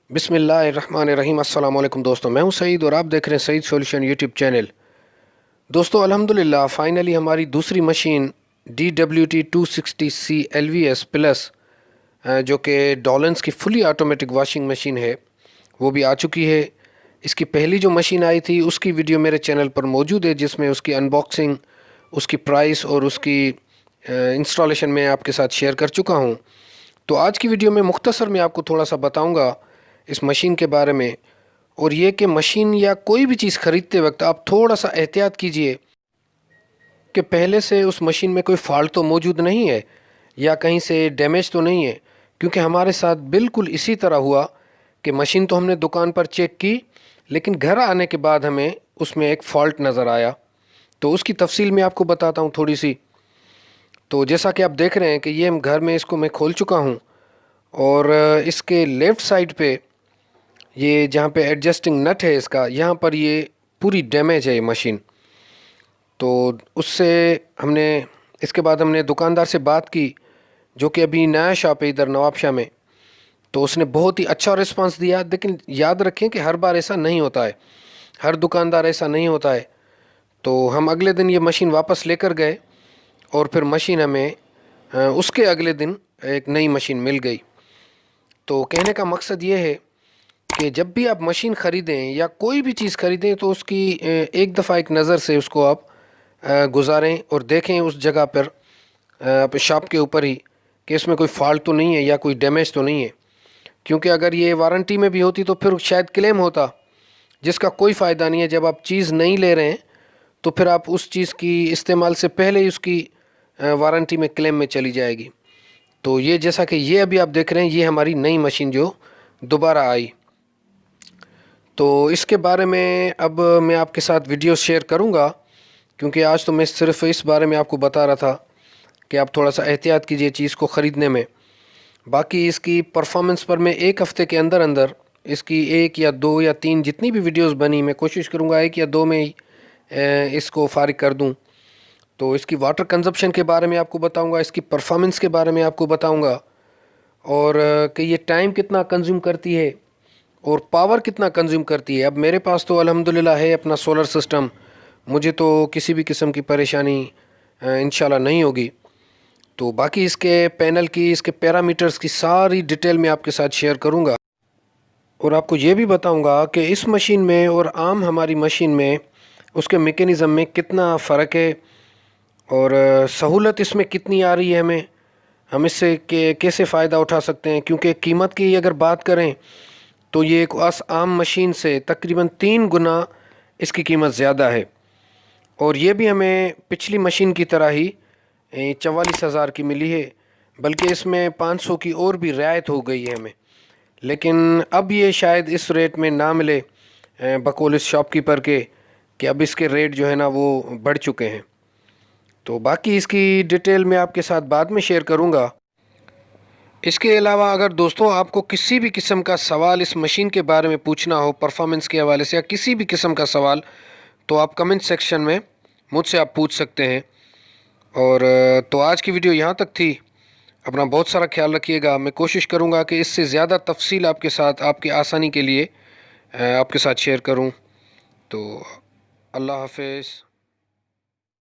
بسم اللہ الرحمن الرحیم۔ السلام علیکم دوستوں، میں ہوں سعید اور آپ دیکھ رہے ہیں سعید سولوشن یوٹیوب چینل۔ دوستوں الحمدللہ فائنلی ہماری دوسری مشین DWT-260C LVS پلس جو کہ ڈولنس کی فلی آٹومیٹک واشنگ مشین ہے وہ بھی آ چکی ہے۔ اس کی پہلی جو مشین آئی تھی اس کی ویڈیو میرے چینل پر موجود ہے، جس میں اس کی انباکسنگ، اس کی پرائس اور اس کی انسٹالیشن میں آپ کے ساتھ شیئر کر چکا ہوں۔ تو آج کی ویڈیو میں مختصر میں آپ کو تھوڑا سا بتاؤں گا اس مشین کے بارے میں، اور یہ کہ مشین یا کوئی بھی چیز خریدتے وقت آپ تھوڑا سا احتیاط کیجئے کہ پہلے سے اس مشین میں کوئی فالٹ تو موجود نہیں ہے یا کہیں سے ڈیمیج تو نہیں ہے، کیونکہ ہمارے ساتھ بالکل اسی طرح ہوا کہ مشین تو ہم نے دکان پر چیک کی، لیکن گھر آنے کے بعد ہمیں اس میں ایک فالٹ نظر آیا۔ تو اس کی تفصیل میں آپ کو بتاتا ہوں تھوڑی سی۔ تو جیسا کہ آپ دیکھ رہے ہیں کہ یہ گھر میں اس کو میں کھول چکا ہوں، اور اس کے لیفٹ سائڈ پہ یہ جہاں پہ ایڈجسٹنگ نٹ ہے اس کا، یہاں پر یہ پوری ڈیمیج ہے یہ مشین۔ تو اس سے اس کے بعد ہم نے دکاندار سے بات کی، جو کہ ابھی نیا شاپ ہے ادھر نواب شاہ میں۔ تو اس نے بہت ہی اچھا رسپانس دیا، لیکن یاد رکھیں کہ ہر بار ایسا نہیں ہوتا ہے، ہر دکاندار ایسا نہیں ہوتا ہے۔ تو ہم اگلے دن یہ مشین واپس لے کر گئے، اور پھر مشین ہمیں اس کے اگلے دن ایک نئی مشین مل گئی۔ تو کہنے کا مقصد یہ ہے کہ جب بھی آپ مشین خریدیں یا کوئی بھی چیز خریدیں تو اس کی ایک دفعہ ایک نظر سے اس کو آپ گزاریں اور دیکھیں اس جگہ پر شاپ کے اوپر ہی کہ اس میں کوئی فالٹ تو نہیں ہے یا کوئی ڈیمیج تو نہیں ہے، کیونکہ اگر یہ وارنٹی میں بھی ہوتی تو پھر شاید کلیم ہوتا، جس کا کوئی فائدہ نہیں ہے۔ جب آپ چیز نہیں لے رہے ہیں تو پھر آپ اس چیز کی استعمال سے پہلے ہی اس کی وارنٹی میں کلیم میں چلی جائے گی۔ تو یہ جیسا کہ یہ ابھی آپ دیکھ رہے ہیں، یہ ہماری نئی مشین جو دوبارہ آئی۔ تو اس کے بارے میں اب میں آپ کے ساتھ ویڈیو شیئر کروں گا، کیونکہ آج تو میں صرف اس بارے میں آپ کو بتا رہا تھا کہ آپ تھوڑا سا احتیاط کیجئے چیز کو خریدنے میں۔ باقی اس کی پرفارمنس پر میں ایک ہفتے کے اندر اندر اس کی 1 یا 2 یا 3 جتنی بھی ویڈیوز بنی، میں کوشش کروں گا 1 یا 2 میں ہی اس کو فارغ کر دوں۔ تو اس کی واٹر کنزپشن کے بارے میں آپ کو بتاؤں گا، اس کی پرفارمنس کے بارے میں آپ کو بتاؤں گا، اور کہ یہ ٹائم کتنا کنزیوم کرتی ہے اور پاور کتنا کنزیوم کرتی ہے۔ اب میرے پاس تو الحمدللہ ہے اپنا سولر سسٹم، مجھے تو کسی بھی قسم کی پریشانی انشاءاللہ نہیں ہوگی۔ تو باقی اس کے پینل کی، اس کے پیرامیٹرز کی ساری ڈیٹیل میں آپ کے ساتھ شیئر کروں گا، اور آپ کو یہ بھی بتاؤں گا کہ اس مشین میں اور عام ہماری مشین میں اس کے میکینزم میں کتنا فرق ہے، اور سہولت اس میں کتنی آ رہی ہے ہم اس سے کیسے فائدہ اٹھا سکتے ہیں۔ کیونکہ قیمت کی اگر بات کریں تو یہ ایک عام مشین سے تقریباً 3 گنا اس کی قیمت زیادہ ہے، اور یہ بھی ہمیں پچھلی مشین کی طرح ہی 44,000 کی ملی ہے، بلکہ اس میں 500 کی اور بھی رعایت ہو گئی ہے ہمیں۔ لیکن اب یہ شاید اس ریٹ میں نہ ملے بقول اس شاپ کیپر کے، کہ اب اس کے ریٹ جو ہے نا وہ بڑھ چکے ہیں۔ تو باقی اس کی ڈیٹیل میں آپ کے ساتھ بعد میں شیئر کروں گا۔ اس کے علاوہ اگر دوستوں آپ کو کسی بھی قسم کا سوال اس مشین کے بارے میں پوچھنا ہو، پرفارمنس کے حوالے سے یا کسی بھی قسم کا سوال، تو آپ کمنٹ سیکشن میں مجھ سے آپ پوچھ سکتے ہیں۔ اور تو آج کی ویڈیو یہاں تک تھی۔ اپنا بہت سارا خیال رکھیے گا۔ میں کوشش کروں گا کہ اس سے زیادہ تفصیل آپ کے ساتھ، آپ کی آسانی کے لیے آپ کے ساتھ شیئر کروں۔ تو اللہ حافظ۔